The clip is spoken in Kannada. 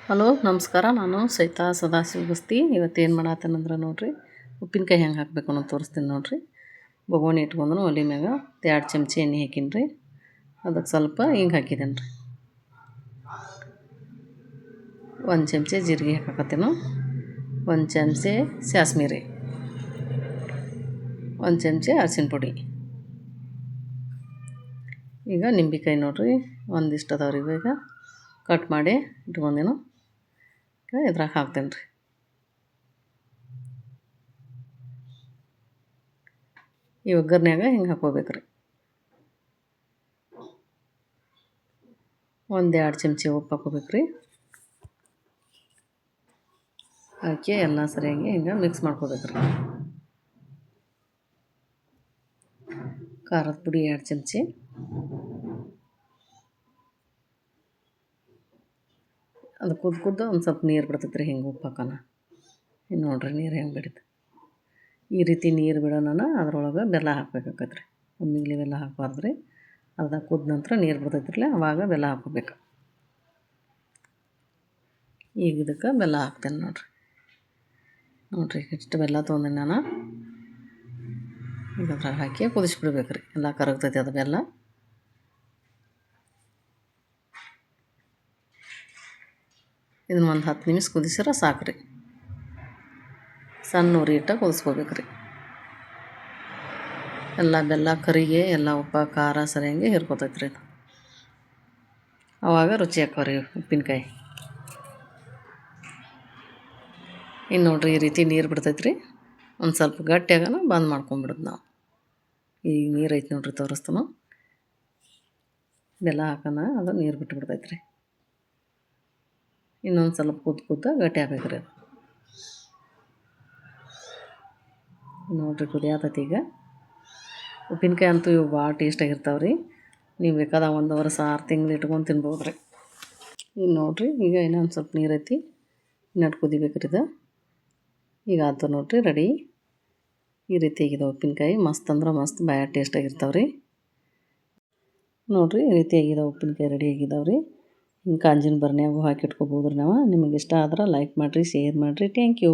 ಹಲೋ ನಮಸ್ಕಾರ. ನಾನು ಸೈತಾ ಸದಾಶಿವ ಬಸ್ತಿ. ಇವತ್ತೇನು ಮಾಡತ್ತೇನಂದ್ರೆ ನೋಡಿರಿ, ಉಪ್ಪಿನಕಾಯಿ ಹೆಂಗೆ ಹಾಕಬೇಕು ಅನ್ನೋದು ತೋರಿಸ್ತೀನಿ ನೋಡಿರಿ. ಬೊಗೋಣಿ ಇಟ್ಕೊಂಡು ಒಲೆ ಮ್ಯಾಗ 2 ಚಮಚ ಎಣ್ಣೆ ಹಾಕೀನಿ ರೀ. ಅದಕ್ಕೆ ಸ್ವಲ್ಪ ಹಿಂಗೆ ಹಾಕಿದ್ದೇನೆ ರೀ. 1 ಚಮಚ ಜೀರಿಗೆ ಹಾಕಕತ್ತೇನು, 1 ಚಮಚ ಸಾಸ್ಮಿ ರೀ, 1 ಚಮಚ ಅರಿಶಿನ ಪುಡಿ. ಈಗ ನಿಂಬೆಕಾಯಿ ನೋಡಿರಿ, ಒಂದಿಷ್ಟು ಅದಾವ್ರಿ. ಈಗ ಕಟ್ ಮಾಡಿ ಇಟ್ಕೊಂಡೇನು, ಈಗ ಇದ್ರಾಗ ಹಾಕ್ತೇನೆ ರೀ. ಈ ಒಗ್ಗರ್ನ್ಯಾಗ ಹಿಂಗೆ ಹಾಕ್ಕೋಬೇಕು ರೀ. 1-2 ಚಮಚ ಉಪ್ಪು ಹಾಕ್ಕೋಬೇಕು ರೀ. ಹಾಕಿ ಎಲ್ಲ ಸರಿಯಾಗಿ ಹಿಂಗೆ ಮಿಕ್ಸ್ ಮಾಡ್ಕೋಬೇಕು ರೀ. ಖಾರದ ಪುಡಿ 2 ಚಮಚ, ಅದು ಕುದ್ದು ಒಂದು ಸ್ವಲ್ಪ ನೀರು ಬಿಡ್ತೈತೆ ರೀ. ಹಿಂಗೆ ಉಪ್ಪು ಹಾಕೋಣ. ಇನ್ನು ನೋಡಿರಿ ನೀರು ಹೆಂಗೆ ಬಿಡುತ್ತೆ. ಈ ರೀತಿ ನೀರು ಬಿಡೋಣ. ಅದ್ರೊಳಗೆ ಬೆಲ್ಲ ಹಾಕ್ಬೇಕಾಗತ್ತೆ ರೀ. ಒಮ್ಮಿಗ್ಲೆ ಬೆಲ್ಲ ಹಾಕಬಾರ್ದು ರೀ. ಅರ್ಧ ಕುದ್ದ ನಂತರ ನೀರು ಬಿಡ್ತೈತಿರಲ್ಲ, ಅವಾಗ ಬೆಲ್ಲ ಹಾಕ್ಕೋಬೇಕು. ಈಗ ಇದಕ್ಕೆ ಬೆಲ್ಲ ಹಾಕ್ತೇನೆ ನೋಡಿರಿ ಇಷ್ಟು ಬೆಲ್ಲ ತೊಗೊಂಡೆ ನಾನು. ಈಗ ಅದ್ರಾಗ ಹಾಕಿ ಕುದಿಸ್ಬಿಡ್ಬೇಕು ರೀ. ಎಲ್ಲ ಕರಗ್ತೈತಿ ಅದು ಬೆಲ್ಲ. ಇದನ್ನು ಒಂದು 10 ನಿಮಿಷ ಕುದಿಸಿದ್ರೆ ಸಾಕು ರೀ. ಸಣ್ಣ ಉರಿ ಇಟ್ಟು ಕುದಿಸ್ಕೋಬೇಕು ರೀ. ಎಲ್ಲ ಬೆಲ್ಲ ಕರಿಗೆ ಎಲ್ಲ ಉಪ್ಪು ಖಾರ ಸರಿಯಾಗಿ ಹಿರ್ಕೊತೈತೆ ರೀ. ಆವಾಗ ರುಚಿ ಹಾಕವ್ರಿ ಉಪ್ಪಿನಕಾಯಿ. ಇನ್ನು ನೋಡಿರಿ ಈ ರೀತಿ ನೀರು ಬಿಡ್ತೈತೆ ರೀ. ಒಂದು ಸ್ವಲ್ಪ ಗಟ್ಟಿಯಾಗನ ಬಂದ್ ಮಾಡ್ಕೊಂಬಿಡೋದು ನಾವು. ಈಗ ನೀರು ಐತೆ ನೋಡಿರಿ, ತೋರಿಸ್ತಾನು. ಬೆಲ್ಲ ಹಾಕೋಣ, ಅದು ನೀರು ಬಿಟ್ಟು ಬಿಡ್ತೈತೆ ರೀ. ಇನ್ನೊಂದು ಸ್ವಲ್ಪ ಕುದ್ದು ಗಟ್ಟಿ ಆಗ್ಬೇಕು ರೀ. ನೋಡಿರಿ ಕುದಿಯಾತೈತಿ. ಈಗ ಉಪ್ಪಿನಕಾಯಿ ಅಂತೂ ಇವು ಭಾಳ ಟೇಸ್ಟಾಗಿರ್ತಾವೆ ರೀ. ನೀವು ಬೇಕಾದ 1 ವರ್ಷ 6 ತಿಂಗಳು ಇಟ್ಕೊಂಡು ತಿನ್ಬೋದು ರೀ. ಇನ್ನು ನೋಡಿರಿ ಈಗ ಇನ್ನೊಂದು ಸ್ವಲ್ಪ ನೀರು ಐತಿ, ಇನ್ನಟ್ಟು ಕುದಿಬೇಕು ರೀ ಇದು. ಈಗ ಆಯ್ತು ನೋಡಿರಿ, ರೆಡಿ. ಈ ರೀತಿ ಆಗಿದೆ ಉಪ್ಪಿನಕಾಯಿ. ಮಸ್ತ್ ಅಂದ್ರೆ ಮಸ್ತ್ ಭಾಳ ಟೇಸ್ಟಾಗಿರ್ತಾವೆ ರೀ. ನೋಡಿರಿ ಈ ರೀತಿ ಆಗಿದೆ ಉಪ್ಪಿನಕಾಯಿ, ರೆಡಿ ಆಗಿದಾವೆ ರೀ. ಹಿಂಗೆ ಕಾಂಜಿನ ಬರ್ನ್ಯಾಗೂ ಹಾಕಿ ಇಟ್ಕೊಬೋದು ರೀ ನಾವು. ನಿಮಗೆ ಇಷ್ಟ ಆದ್ರೆ ಲೈಕ್ ಮಾಡಿರಿ, ಶೇರ್ ಮಾಡಿರಿ. Thank you.